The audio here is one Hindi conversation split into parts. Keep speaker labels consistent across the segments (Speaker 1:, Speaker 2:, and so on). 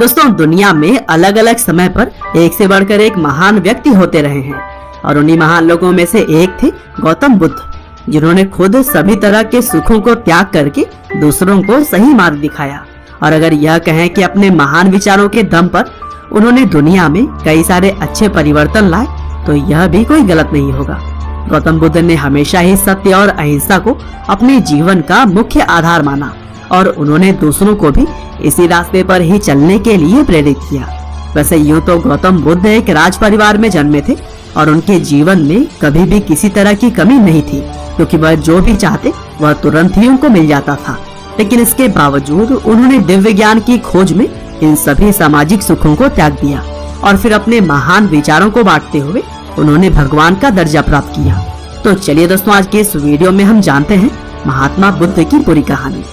Speaker 1: दोस्तों, दुनिया में अलग अलग समय पर एक से बढ़कर एक महान व्यक्ति होते रहे हैं और उन्हीं महान लोगों में से एक थे गौतम बुद्ध, जिन्होंने खुद सभी तरह के सुखों को त्याग करके दूसरों को सही मार्ग दिखाया। और अगर यह कहें कि अपने महान विचारों के दम पर उन्होंने दुनिया में कई सारे अच्छे परिवर्तन लाए, तो यह भी कोई गलत नहीं होगा। गौतम बुद्ध ने हमेशा ही सत्य और अहिंसा को अपने जीवन का मुख्य आधार माना और उन्होंने दूसरों को भी इसी रास्ते पर ही चलने के लिए प्रेरित किया। वैसे यूं तो गौतम बुद्ध एक राज परिवार में जन्मे थे और उनके जीवन में कभी भी किसी तरह की कमी नहीं थी, क्योंकि वह जो भी चाहते वह तुरंत ही उनको मिल जाता था। लेकिन इसके बावजूद उन्होंने दिव्य ज्ञान की खोज में इन सभी सामाजिक सुखों को त्याग दिया और फिर अपने महान विचारों को बांटते हुए उन्होंने भगवान का दर्जा प्राप्त किया। तो चलिए दोस्तों, आज के इस वीडियो में हम जानते हैं महात्मा बुद्ध की पूरी कहानी।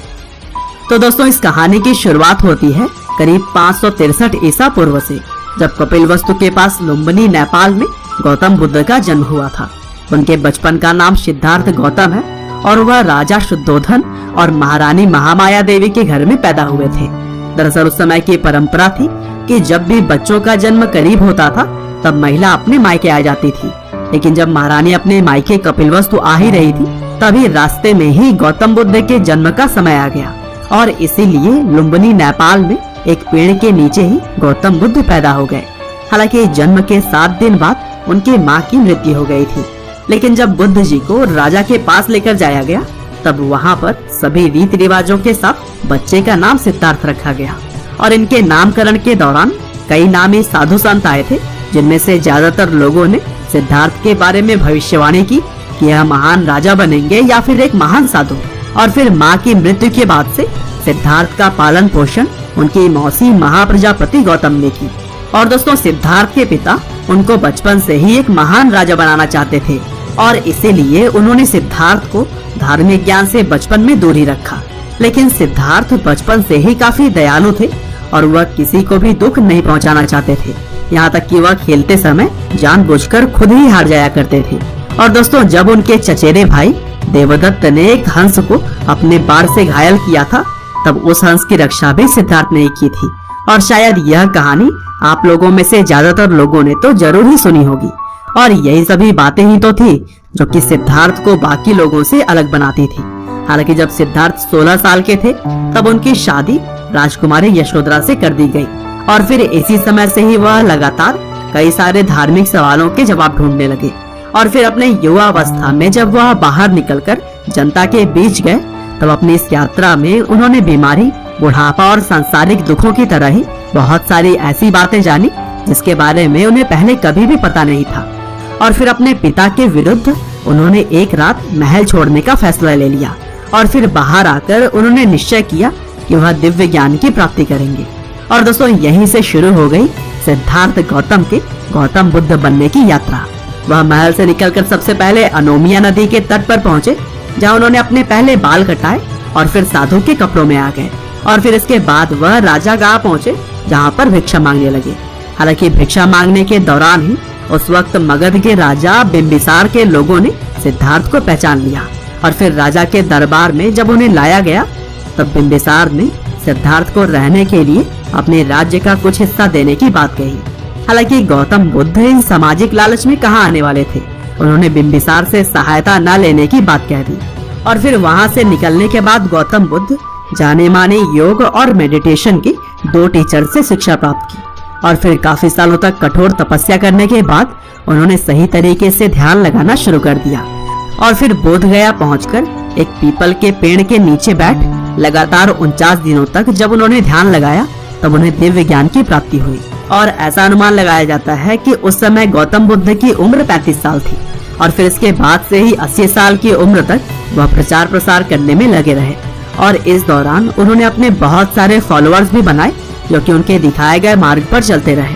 Speaker 1: तो दोस्तों, इस कहानी की शुरुआत होती है करीब 563 ईसा पूर्व से, जब कपिलवस्तु के पास लुम्बिनी नेपाल में गौतम बुद्ध का जन्म हुआ था। उनके बचपन का नाम सिद्धार्थ गौतम है और वह राजा शुद्धोधन और महारानी महामाया देवी के घर में पैदा हुए थे। दरअसल उस समय की परंपरा थी कि जब भी बच्चों का जन्म करीब होता था तब महिला अपने मायके आ जाती थी। लेकिन जब महारानी अपने मायके कपिलवस्तु आ ही रही थी, तभी रास्ते में ही गौतम बुद्ध के जन्म का समय आ गया और इसीलिए लुम्बिनी नेपाल में एक पेड़ के नीचे ही गौतम बुद्ध पैदा हो गए। हालांकि जन्म के 7 दिन बाद उनकी मां की मृत्यु हो गई थी। लेकिन जब बुद्ध जी को राजा के पास लेकर जाया गया, तब वहाँ पर सभी रीति रिवाजों के साथ बच्चे का नाम सिद्धार्थ रखा गया और इनके नामकरण के दौरान कई नामी साधु संत आए थे, जिनमें से ज्यादातर लोगों ने सिद्धार्थ के बारे में भविष्यवाणी की कि यह महान राजा बनेंगे या फिर एक महान साधु। और फिर माँ की मृत्यु के बाद से सिद्धार्थ का पालन पोषण उनकी मौसी महाप्रजापति गौतम ने की। और दोस्तों, सिद्धार्थ के पिता उनको बचपन से ही एक महान राजा बनाना चाहते थे और इसीलिए उन्होंने सिद्धार्थ को धार्मिक ज्ञान से बचपन में दूर ही रखा। लेकिन सिद्धार्थ बचपन से ही काफी दयालु थे और वह किसी को भी दुख नहीं पहुंचाना चाहते थे, यहाँ तक कि वह खेलते समय जानबूझकर खुद ही हार जाया करते थे। और दोस्तों, जब उनके चचेरे भाई देवदत्त ने एक हंस को अपने बाण से घायल किया था, तब उस हंस की रक्षा भी सिद्धार्थ ने की थी। और शायद यह कहानी आप लोगों में से ज्यादातर लोगों ने तो जरूर ही सुनी होगी। और यही सभी बातें ही तो थी जो कि सिद्धार्थ को बाकी लोगों से अलग बनाती थी। हालांकि जब सिद्धार्थ 16 साल के थे, तब उनकी शादी राजकुमारी यशोधरा से कर दी गई और फिर इसी समय से ही वह लगातार कई सारे धार्मिक सवालों के जवाब ढूंढने लगे। और फिर अपने युवा अवस्था में जब वह बाहर निकलकर जनता के बीच गए, तब अपनी इस यात्रा में उन्होंने बीमारी, बुढ़ापा और सांसारिक दुखों की तरह ही बहुत सारी ऐसी बातें जानी जिसके बारे में उन्हें पहले कभी भी पता नहीं था। और फिर अपने पिता के विरुद्ध उन्होंने एक रात महल छोड़ने का फैसला ले लिया और फिर बाहर आकर उन्होंने निश्चय किया कि वह दिव्य ज्ञान की प्राप्ति करेंगे। और दोस्तों, यहीं से शुरू हो गई सिद्धार्थ गौतम के गौतम बुद्ध बनने की यात्रा। वह महल से निकलकर सबसे पहले अनोमिया नदी के तट पर पहुँचे, जहाँ उन्होंने अपने पहले बाल कटाए और फिर साधु के कपड़ों में आ गए। और फिर इसके बाद वह राजा गांव पहुँचे, जहाँ पर भिक्षा मांगने लगे। हालांकि भिक्षा मांगने के दौरान ही उस वक्त मगध के राजा बिंबिसार के लोगों ने सिद्धार्थ को पहचान लिया और फिर राजा के दरबार में जब उन्हें लाया गया, तब बिंबिसार ने सिद्धार्थ को रहने के लिए अपने राज्य का कुछ हिस्सा देने की बात कही। हालांकि गौतम बुद्ध इन सामाजिक लालच में कहाँ आने वाले थे, उन्होंने बिंबिसार से सहायता न लेने की बात कह दी। और फिर वहाँ से निकलने के बाद गौतम बुद्ध जाने माने योग और मेडिटेशन के 2 टीचर से शिक्षा प्राप्त की और फिर काफी सालों तक कठोर तपस्या करने के बाद उन्होंने सही तरीके से ध्यान लगाना शुरू कर दिया। और फिर बोधगया पहुंचकर एक पीपल के पेड़ के नीचे बैठ लगातार 49 दिनों तक जब उन्होंने ध्यान लगाया, तब उन्हें दिव्य ज्ञान की प्राप्ति हुई। और ऐसा अनुमान लगाया जाता है कि उस समय गौतम बुद्ध की उम्र 35 साल थी और फिर इसके बाद से ही 80 साल की उम्र तक वह प्रचार प्रसार करने में लगे रहे। और इस दौरान उन्होंने अपने बहुत सारे फॉलोअर्स भी बनाए, जो कि उनके दिखाए गए मार्ग पर चलते रहे।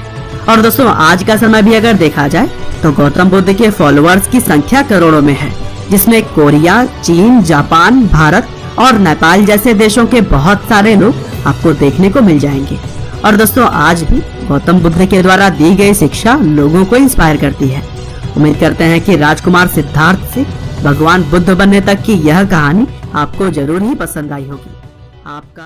Speaker 1: और दोस्तों, आज का समय भी अगर देखा जाए तो गौतम बुद्ध के फॉलोअर्स की संख्या करोड़ों में है, जिसमें कोरिया, चीन, जापान, भारत और नेपाल जैसे देशों के बहुत सारे लोग आपको देखने को मिल जाएंगे। और दोस्तों, आज भी गौतम बुद्ध के द्वारा दी गई शिक्षा लोगों को इंस्पायर करती है। उम्मीद करते हैं कि राजकुमार सिद्धार्थ से भगवान बुद्ध बनने तक की यह कहानी आपको जरूर ही पसंद आई होगी। आपका